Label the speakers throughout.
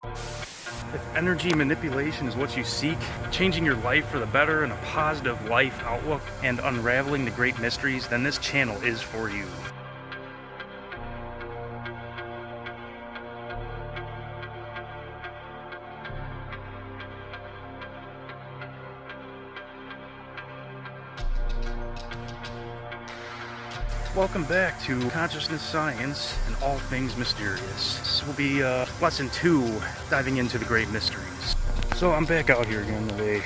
Speaker 1: If energy manipulation is what you seek, changing your life for the better and a positive life outlook, and unraveling the great mysteries, then this channel is for you. Welcome back to Consciousness Science and All Things Mysterious. This will be lesson 2, diving into the great mysteries. So I'm back out here again today.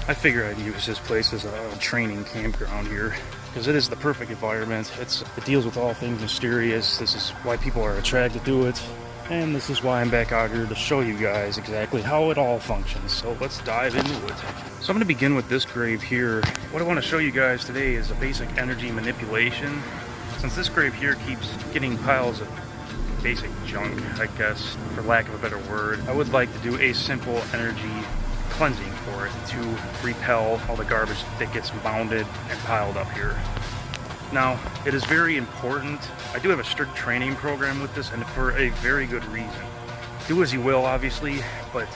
Speaker 1: I figure I'd use this place as a training campground here, because it is the perfect environment. It deals with all things mysterious. This is why people are attracted to it. And this is why I'm back out here to show you guys exactly how it all functions. So let's dive into it. So I'm going to begin with this grave here. What I want to show you guys today is a basic energy manipulation. Since this grave here keeps getting piles of basic junk, I guess, for lack of a better word, I would like to do a simple energy cleansing for it to repel all the garbage that gets mounded and piled up here. Now, it is very important. I do have a strict training program with this, and for a very good reason. Do as you will, obviously, but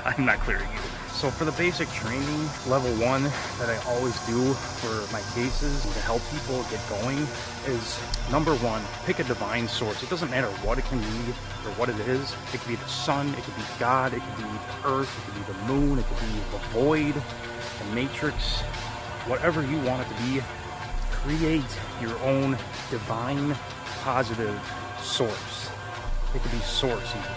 Speaker 1: I'm not clearing you. So for the basic training, level 1 that I always do for my cases to help people get going is, number 1, pick a divine source. It doesn't matter what it can be or what it is. It could be the sun, it could be God, it could be the earth, it could be the moon, it could be the void, the matrix, whatever you want it to be. Create your own divine positive source. It could be source even,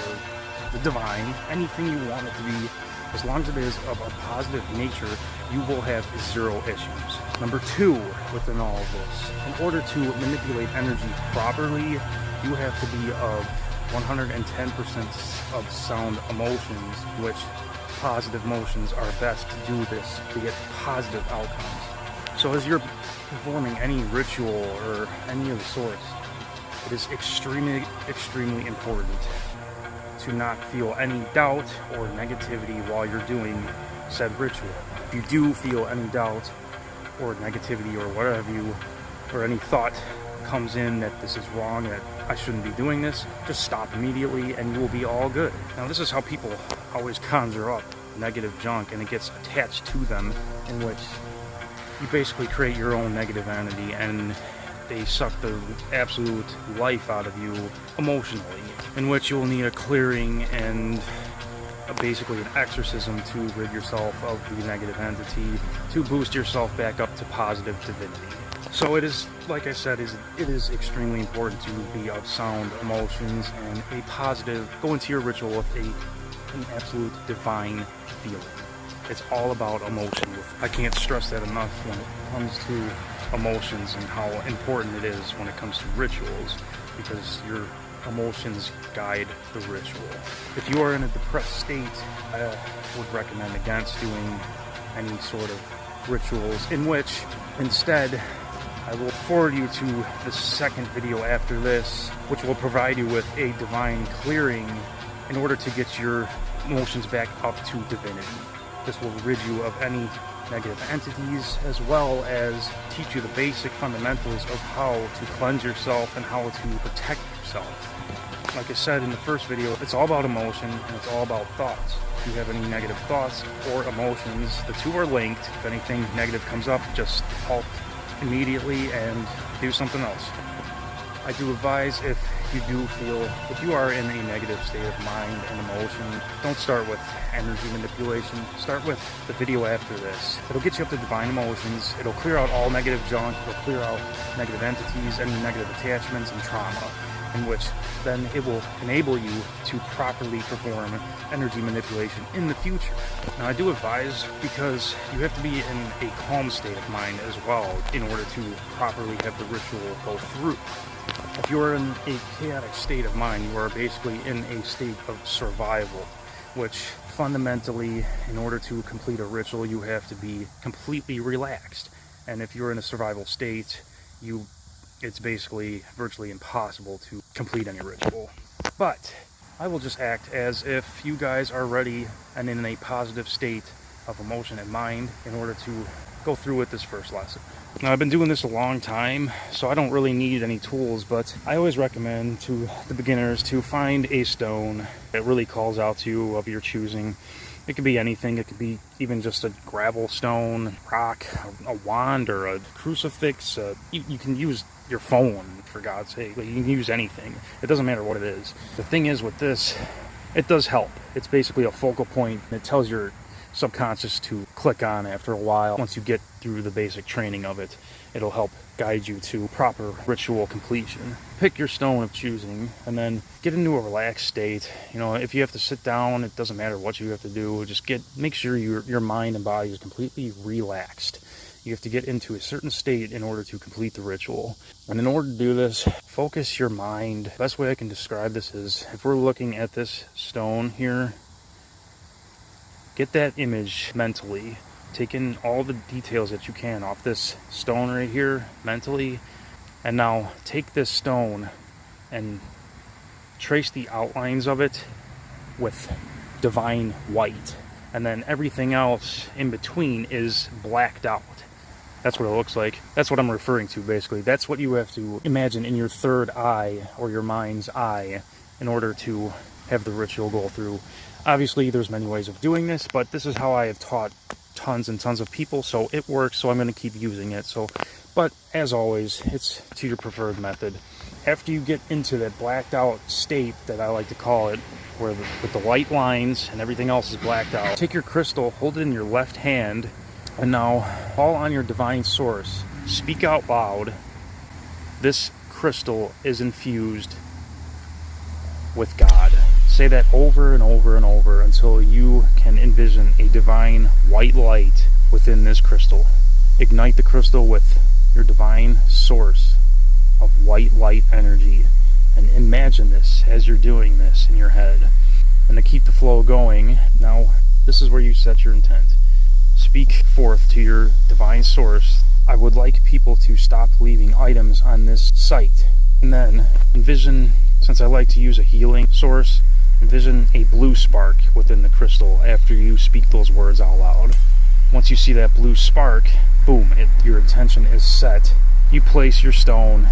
Speaker 1: or the divine, anything you want it to be. As long as it is of a positive nature, you will have 0 issues. Number 2, within all of this, in order to manipulate energy properly, you have to be of 110% of sound emotions, which positive emotions are best to do this to get positive outcomes. So as you're performing any ritual or any of the sorts, it is extremely, extremely important to not feel any doubt or negativity while you're doing said ritual. If you do feel any doubt or negativity or whatever or any thought comes in that this is wrong, that I shouldn't be doing this, just stop immediately and you will be all good. Now this is how people always conjure up negative junk, and it gets attached to them, in which you basically create your own negative entity, and they suck the absolute life out of you emotionally, in which you'll need a clearing and basically an exorcism to rid yourself of the negative entity, to boost yourself back up to positive divinity. So it is, like I said, it is extremely important to be of sound emotions and a positive, go into your ritual with an absolute divine feeling. It's all about emotion. I can't stress that enough when it comes to emotions and how important it is when it comes to rituals, because your emotions guide the ritual. If you are in a depressed state, I would recommend against doing any sort of rituals, in which instead I will forward you to the second video after this, which will provide you with a divine clearing in order to get your emotions back up to divinity. This will rid you of any negative entities, as well as teach you the basic fundamentals of how to cleanse yourself and how to protect yourself. Like I said in the first video, it's all about emotion and it's all about thoughts. If you have any negative thoughts or emotions, the two are linked. If anything negative comes up, just halt immediately and do something else. I do advise, if you are in a negative state of mind and emotion, don't start with energy manipulation. Start with the video after this. It'll get you up to divine emotions. It'll clear out all negative junk. It'll clear out negative entities, any negative attachments and trauma, in which then it will enable you to properly perform energy manipulation in the future. Now I do advise, because you have to be in a calm state of mind as well in order to properly have the ritual go through. If you're in a chaotic state of mind, you are basically in a state of survival, which fundamentally, in order to complete a ritual, you have to be completely relaxed. And if you're in a survival state, it's basically virtually impossible to complete any ritual. But I will just act as if you guys are ready and in a positive state of emotion and mind in order to go through with this first lesson. Now, I've been doing this a long time, so I don't really need any tools, but I always recommend to the beginners to find a stone that really calls out to you of your choosing. It could be anything. It could be even just a gravel stone, rock, a wand, or a crucifix. You can use your phone, for God's sake. You can use anything. It doesn't matter what it is. The thing is with this, it does help. It's basically a focal point. It tells your subconscious to click on after a while. Once you get through the basic training of it, it'll help guide you to proper ritual completion. Pick your stone of choosing and then get into a relaxed state. You know, if you have to sit down, it doesn't matter what you have to do. Just make sure your mind and body is completely relaxed. You have to get into a certain state in order to complete the ritual. And in order to do this, focus your mind. The best way I can describe this is, if we're looking at this stone here, get that image mentally. Take in all the details that you can off this stone right here mentally. And now take this stone and trace the outlines of it with divine white. And then everything else in between is blacked out. That's what it looks like. That's what I'm referring to, basically. That's what you have to imagine in your third eye, or your mind's eye, in order to have the ritual go through. Obviously, there's many ways of doing this, but this is how I have taught tons and tons of people, so it works, so I'm going to keep using it. But as always, it's to your preferred method. After you get into that blacked out state that I like to call it, where with the white lines and everything else is blacked out, take your crystal, hold it in your left hand, and now call on your divine source. Speak out loud. This crystal is infused with God. Say that over and over and over until you can envision a divine white light within this crystal. Ignite the crystal with your divine source of white light energy, and imagine this as you're doing this in your head. And to keep the flow going, now this is where you set your intent. Speak forth to your divine source. I would like people to stop leaving items on this site. And then envision, since I like to use a healing source, envision a blue spark within the crystal after you speak those words out loud. Once you see that blue spark, boom, your intention is set. You place your stone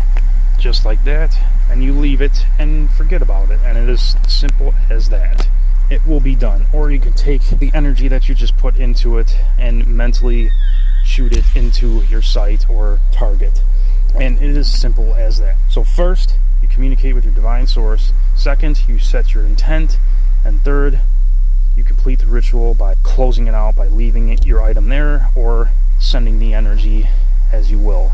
Speaker 1: just like that, and you leave it and forget about it. And it is simple as that. It will be done. Or you can take the energy that you just put into it and mentally shoot it into your site or target. And it is simple as that. So first, you communicate with your divine source. Second, you set your intent. And third, you complete the ritual by closing it out, by leaving your item there, or sending the energy as you will.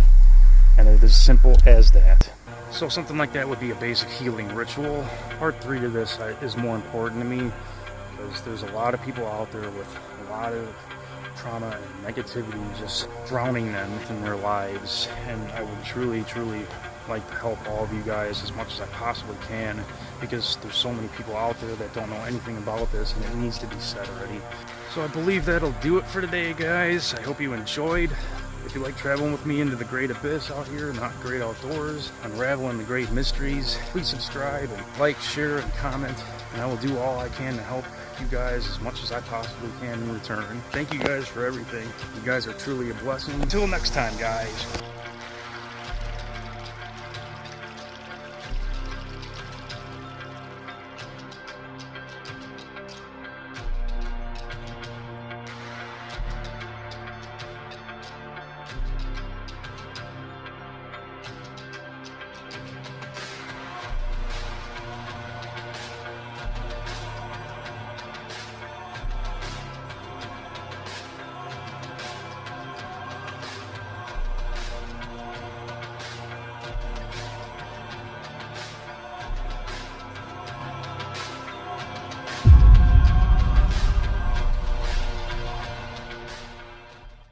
Speaker 1: And it is as simple as that. So something like that would be a basic healing ritual. Part 3 to this is more important to me, because there's a lot of people out there with a lot of trauma and negativity just drowning them in their lives. And I would truly, truly like to help all of you guys as much as I possibly can, because there's so many people out there that don't know anything about this, and it needs to be said already. So I believe that'll do it for today, guys. I hope you enjoyed. If you like traveling with me into the great abyss out here, not great outdoors, unraveling the great mysteries, please subscribe and like, share, and comment. And I will do all I can to help you guys as much as I possibly can in return. Thank you guys for everything. You guys are truly a blessing. Until next time, guys.